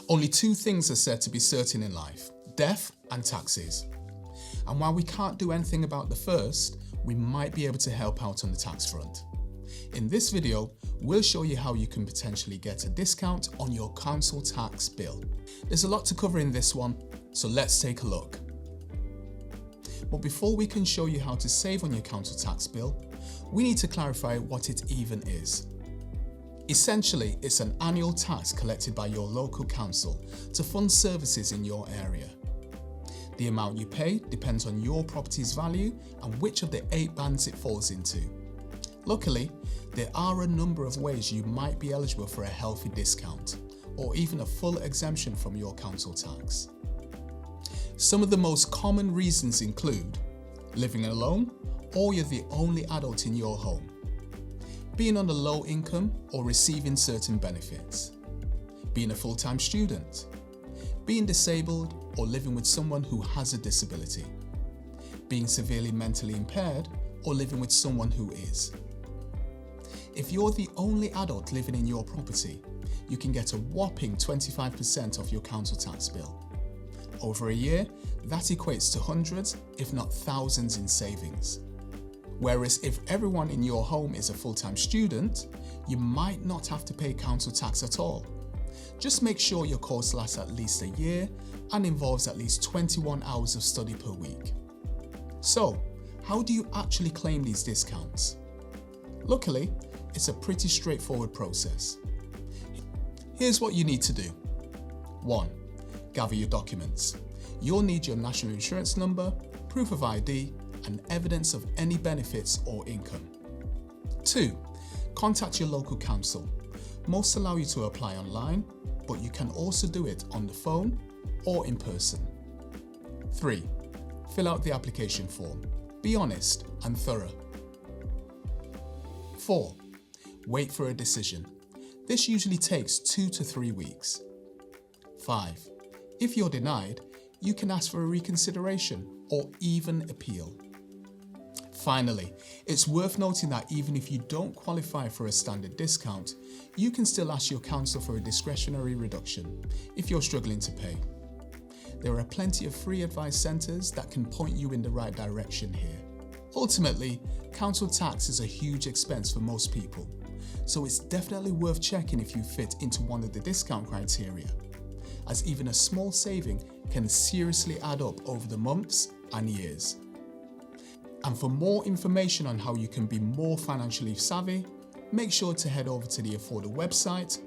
Only two things are said to be certain in life: death and taxes. And while we can't do anything about the first, we might be able to help out on the tax front. In this video, we'll show you how you can potentially get a discount on your council tax bill. There's a lot to cover in this one, so let's take a look. But before we can show you how to save on your council tax bill, we need to clarify what it even is. Essentially, it's an annual tax collected by your local council to fund services in your area. The amount you pay depends on your property's value and which of the 8 bands it falls into. Luckily, there are a number of ways you might be eligible for a healthy discount, or even a full exemption from your council tax. Some of the most common reasons include living alone, or you're the only adult in your home, being on a low income or receiving certain benefits, being a full-time student, being disabled or living with someone who has a disability, being severely mentally impaired or living with someone who is. If you're the only adult living in your property, you can get a whopping 25% of your council tax bill. Over a year, that equates to hundreds, if not thousands, in savings. Whereas if everyone in your home is a full-time student, you might not have to pay council tax at all. Just make sure your course lasts at least a year and involves at least 21 hours of study per week. So, how do you actually claim these discounts? Luckily, it's a pretty straightforward process. Here's what you need to do. 1. Gather your documents. You'll need your national insurance number, proof of ID, and evidence of any benefits or income. 2. Contact your local council. Most allow you to apply online, but you can also do it on the phone or in person. 3. Fill out the application form. Be honest and thorough. 4. Wait for a decision. This usually takes 2 to 3 weeks. 5. If you're denied, you can ask for a reconsideration or even appeal. Finally, it's worth noting that even if you don't qualify for a standard discount, you can still ask your council for a discretionary reduction if you're struggling to pay. There are plenty of free advice centres that can point you in the right direction here. Ultimately, council tax is a huge expense for most people, so it's definitely worth checking if you fit into one of the discount criteria, as even a small saving can seriously add up over the months and years. And for more information on how you can be more financially savvy, make sure to head over to the Afforda website